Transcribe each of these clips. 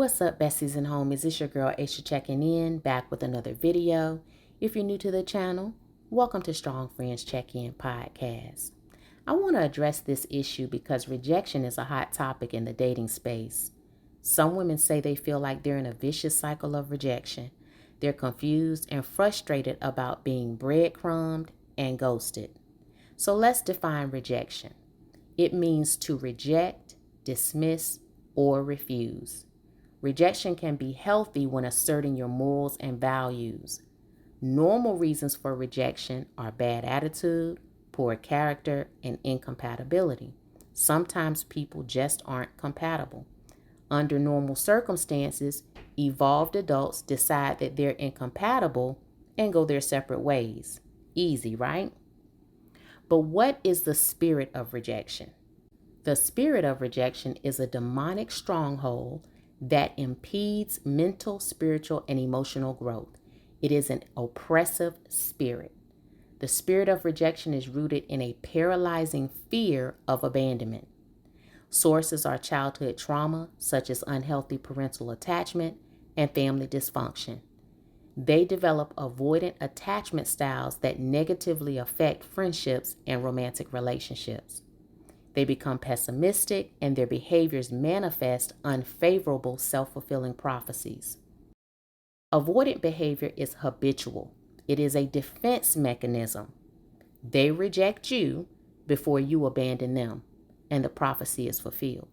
What's up, besties and homies? It's your girl Aisha checking in, back with another video. If you're new to the channel, welcome to Strong Friends Check-In Podcast. I want to address this issue because rejection is a hot topic in the dating space. Some women say they feel like they're in a vicious cycle of rejection. They're confused and frustrated about being breadcrumbed and ghosted. So let's define rejection. It means to reject, dismiss, or refuse. Rejection can be healthy when asserting your morals and values. Normal reasons for rejection are bad attitude, poor character, and incompatibility. Sometimes people just aren't compatible. Under normal circumstances, evolved adults decide that they're incompatible and go their separate ways. Easy, right? But what is the spirit of rejection? The spirit of rejection is a demonic stronghold that impedes mental, spiritual, and emotional growth. It is an oppressive spirit. The spirit of rejection is rooted in a paralyzing fear of abandonment. Sources are childhood trauma, such as unhealthy parental attachment and family dysfunction. They develop avoidant attachment styles that negatively affect friendships and romantic relationships. They become pessimistic and their behaviors manifest unfavorable self-fulfilling prophecies. Avoidant behavior is habitual. It is a defense mechanism. They reject you before you abandon them, and the prophecy is fulfilled.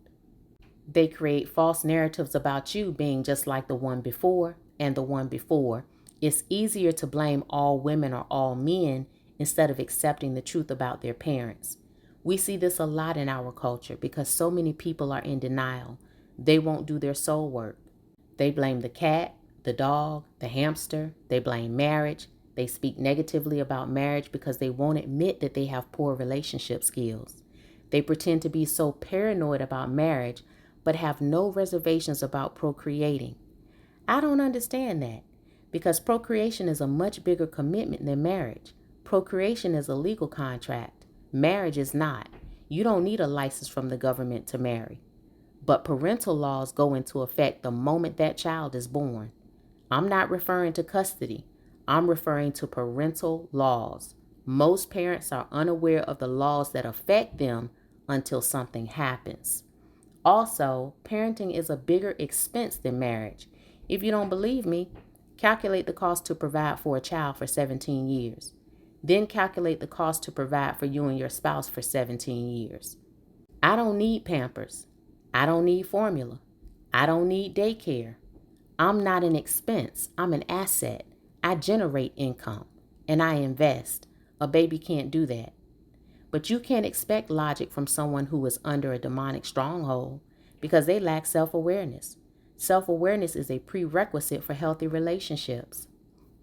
They create false narratives about you being just like the one before and the one before. It's easier to blame all women or all men instead of accepting the truth about their parents. We see this a lot in our culture because so many people are in denial. They won't do their soul work. They blame the cat, the dog, the hamster. They blame marriage. They speak negatively about marriage because they won't admit that they have poor relationship skills. They pretend to be so paranoid about marriage but have no reservations about procreating. I don't understand that because procreation is a much bigger commitment than marriage. Procreation is a legal contract. Marriage is not. You don't need a license from the government to marry. But parental laws go into effect the moment that child is born. I'm not referring to custody. I'm referring to parental laws. Most parents are unaware of the laws that affect them until something happens. Also, parenting is a bigger expense than marriage. If you don't believe me, calculate the cost to provide for a child for 17 years. Then calculate the cost to provide for you and your spouse for 17 years. I don't need Pampers. I don't need formula. I don't need daycare. I'm not an expense. I'm an asset. I generate income and I invest. A baby can't do that. But you can't expect logic from someone who is under a demonic stronghold because they lack self-awareness. Self-awareness is a prerequisite for healthy relationships.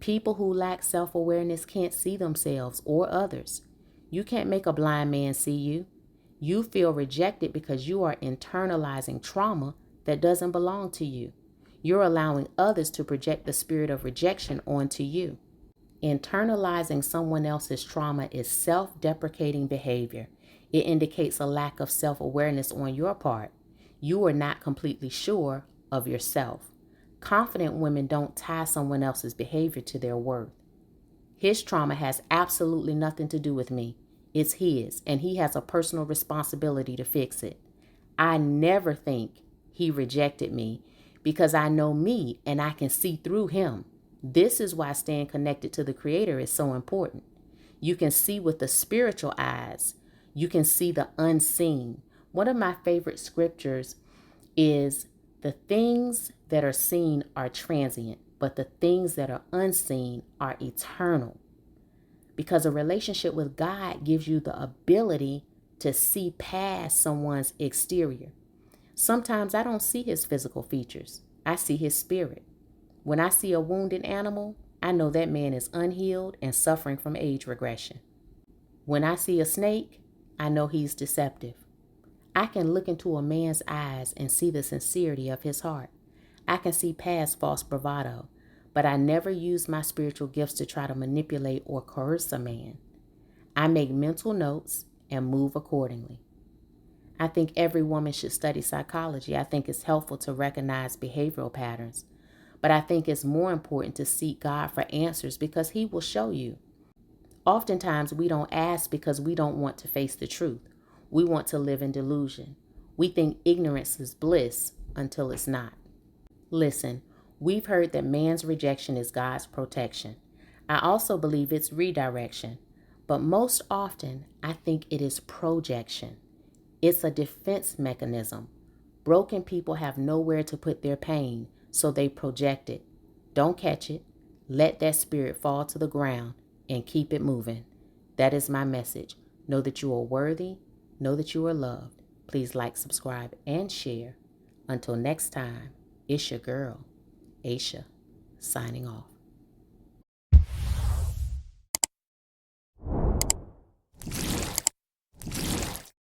People who lack self-awareness can't see themselves or others. You can't make a blind man see you. You feel rejected because you are internalizing trauma that doesn't belong to you. You're allowing others to project the spirit of rejection onto you. Internalizing someone else's trauma is self-deprecating behavior. It indicates a lack of self-awareness on your part. You are not completely sure of yourself. Confident women don't tie someone else's behavior to their worth. His trauma has absolutely nothing to do with me. It's his, and he has a personal responsibility to fix it. I never think he rejected me because I know me and I can see through him. This is why staying connected to the Creator is so important. You can see with the spiritual eyes. You can see the unseen. One of my favorite scriptures is, the things that are seen are transient, but the things that are unseen are eternal. Because a relationship with God gives you the ability to see past someone's exterior. Sometimes I don't see his physical features. I see his spirit. When I see a wounded animal, I know that man is unhealed and suffering from age regression. When I see a snake, I know he's deceptive. I can look into a man's eyes and see the sincerity of his heart. I can see past false bravado, but I never use my spiritual gifts to try to manipulate or coerce a man. I make mental notes and move accordingly. I think every woman should study psychology. I think it's helpful to recognize behavioral patterns. But I think it's more important to seek God for answers because He will show you. Oftentimes, we don't ask because we don't want to face the truth. We want to live in delusion. We think ignorance is bliss until it's not. Listen, we've heard that man's rejection is God's protection. I also believe it's redirection. But most often, I think it is projection. It's a defense mechanism. Broken people have nowhere to put their pain, so they project it. Don't catch it. Let that spirit fall to the ground and keep it moving. That is my message. Know that you are worthy. Know that you are loved. Please like, subscribe, and share. Until next time, it's your girl, Aisha, signing off.